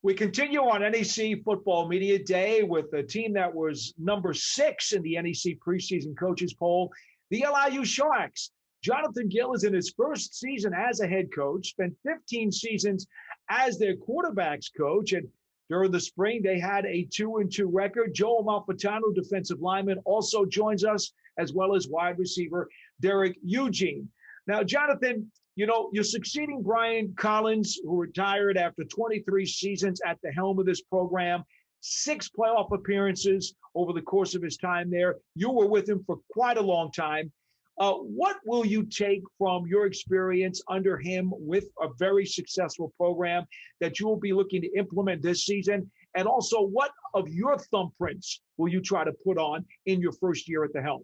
We continue on NEC Football Media Day with a team that was number 6 in the NEC preseason coaches poll, the LIU Sharks. Jonathan Gill is in his first season as a head coach, spent 15 seasons as their quarterbacks coach, and during the spring they had a 2-2 record. Joe Amalfitano, defensive lineman, also joins us, as well as wide receiver Derick Eugene. Now, Jonathan, you know, you're succeeding Brian Collins, who retired after 23 seasons at the helm of this program, 6 playoff appearances over the course of his time there. You were with him for quite a long time. What will you take from your experience under him with a very successful program that you will be looking to implement this season? And also, what of your thumbprints will you try to put on in your first year at the helm?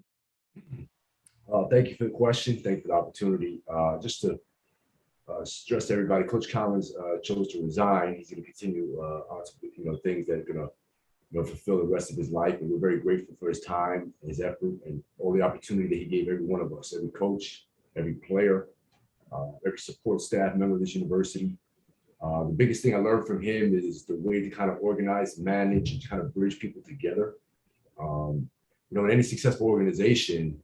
Thank you for the question. Thank you for the opportunity. Just to stress to everybody, Coach Collins chose to resign. He's going to continue on to things that are going to fulfill the rest of his life, and we're very grateful for his time, his effort, and all the opportunity that he gave every one of us, every coach, every player, every support staff member of this university. The biggest thing I learned from him is the way to kind of organize, manage, and kind of bridge people together. In any successful organization,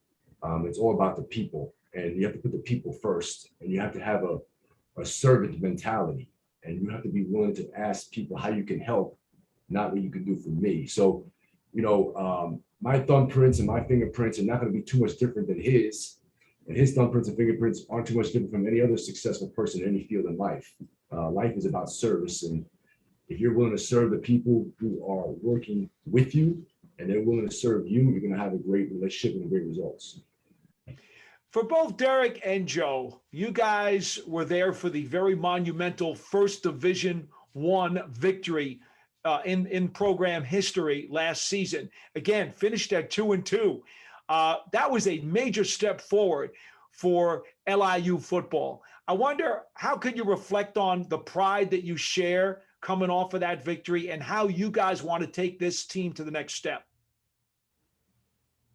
it's all about the people, and you have to put the people first, and you have to have a servant mentality, and you have to be willing to ask people how you can help, not what you can do for me. So, my thumbprints and my fingerprints are not going to be too much different than his, and his thumbprints and fingerprints aren't too much different from any other successful person in any field in life. Life is about service, and if you're willing to serve the people who are working with you, and they're willing to serve you, you're going to have a great relationship and great results. For both Derick and Joe, you guys were there for the very monumental First Division I victory in program history last season. Again, finished at 2-2. That was a major step forward for LIU football. I wonder, how could you reflect on the pride that you share coming off of that victory, and how you guys want to take this team to the next step?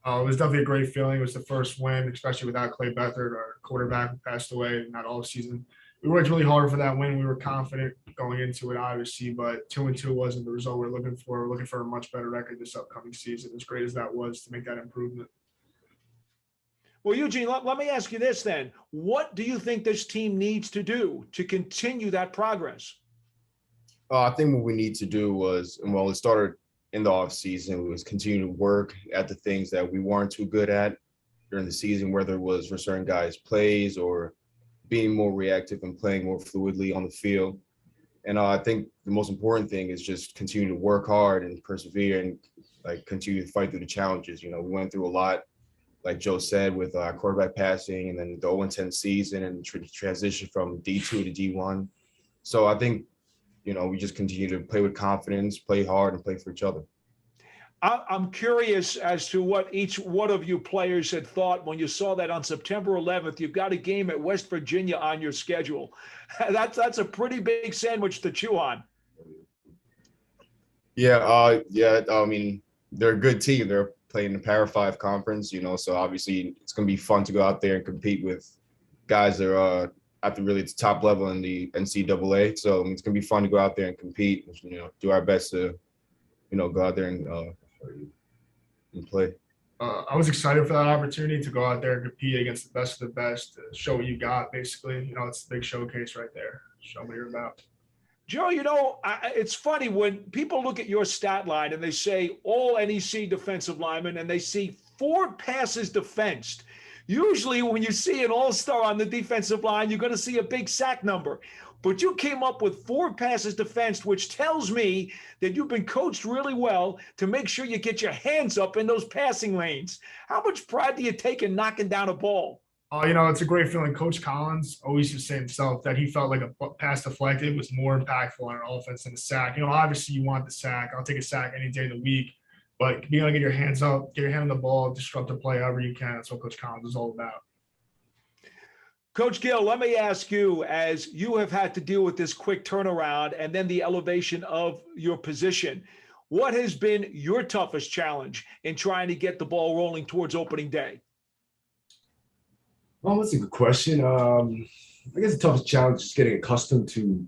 It was definitely a great feeling. It was the first win, especially without Clay Beathard, our quarterback, who passed away not all season. We worked really hard for that win. We were confident going into it, obviously, but 2-2 wasn't the result we're looking for. We're looking for a much better record this upcoming season, as great as that was, to make that improvement. Well, Eugene, let me ask you this then. What do you think this team needs to do to continue that progress? I think what we need to do was, it started in the off season, was continue to work at the things that we weren't too good at during the season, whether it was for certain guys' plays or being more reactive and playing more fluidly on the field. And I think the most important thing is just continue to work hard and persevere and continue to fight through the challenges. We went through a lot, like Joe said, with quarterback passing, and then the 0-10 season and transition from D2 to D1. So I think, we just continue to play with confidence, play hard, and play for each other. I'm curious as to what each one of you players had thought when you saw that on September 11th, you've got a game at West Virginia on your schedule. That's a pretty big sandwich to chew on. Yeah. I mean, they're a good team. They're playing the Power 5 conference, so obviously it's going to be fun to go out there and compete with guys that are at the top level in the NCAA. So it's going to be fun to go out there and compete, do our best to, go out there and play. I was excited for that opportunity to go out there and compete against the best of the best, to show what you got, basically. It's a big showcase right there. Show what you're about. Joe, it's funny when people look at your stat line and they say all NEC defensive linemen and they see 4 passes defensed. Usually when you see an all-star on the defensive line, you're going to see a big sack number. But you came up with 4 passes defensed, which tells me that you've been coached really well to make sure you get your hands up in those passing lanes. How much pride do you take in knocking down a ball? It's a great feeling. Coach Collins always used to say himself that he felt like a pass deflected was more impactful on an offense than a sack. Obviously you want the sack. I'll take a sack any day of the week. But being able to get your hands up, get your hand on the ball, disrupt the play however you can, that's what Coach Collins is all about. Coach Gill, let me ask you, as you have had to deal with this quick turnaround and then the elevation of your position, what has been your toughest challenge in trying to get the ball rolling towards opening day? Well, that's a good question. I guess the toughest challenge is getting accustomed to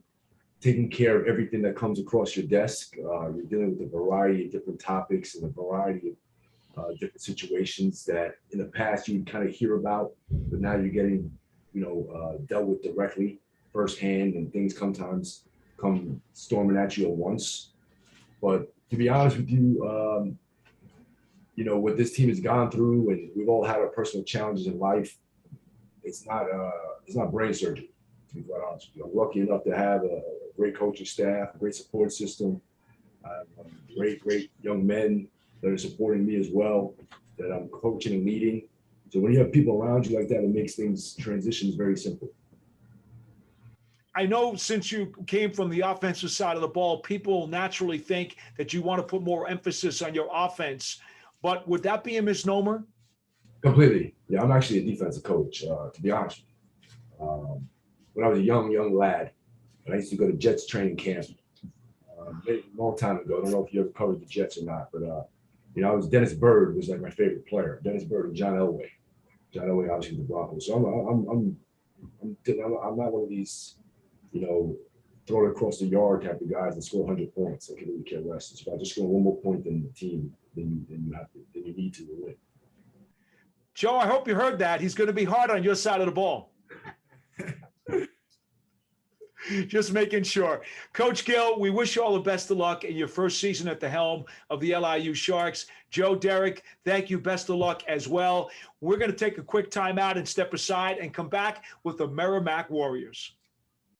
taking care of everything that comes across your desk. You're dealing with a variety of different topics and a variety of different situations that in the past you'd kind of hear about, but now you're getting, dealt with directly, firsthand, and things sometimes come storming at you at once. But to be honest with you, what this team has gone through, and we've all had our personal challenges in life. It's not brain surgery, to be quite honest with you. I'm lucky enough to have a great coaching staff, a great support system, great young men that are supporting me as well, that I'm coaching and leading. So when you have people around you like that, it makes transitions very simple. I know since you came from the offensive side of the ball, people naturally think that you want to put more emphasis on your offense, but would that be a misnomer? Completely. Yeah, I'm actually a defensive coach, to be honest with you. When I was a young lad, and I used to go to Jets training camp a long time ago. I don't know if you ever covered the Jets or not, but I was Dennis Byrd was like my favorite player. Dennis Byrd and John Elway. John Elway, obviously the Broncos. So I'm not one of these, throw it across the yard type of guys that score 100 points. I can really care less. It's about just scoring one more point than the team than you need to win. Joe, I hope you heard that. He's going to be hard on your side of the ball. Just making sure. Coach Gill, we wish you all the best of luck in your first season at the helm of the LIU Sharks. Joe, Derick, thank you. Best of luck as well. We're going to take a quick timeout and step aside and come back with the Merrimack Warriors.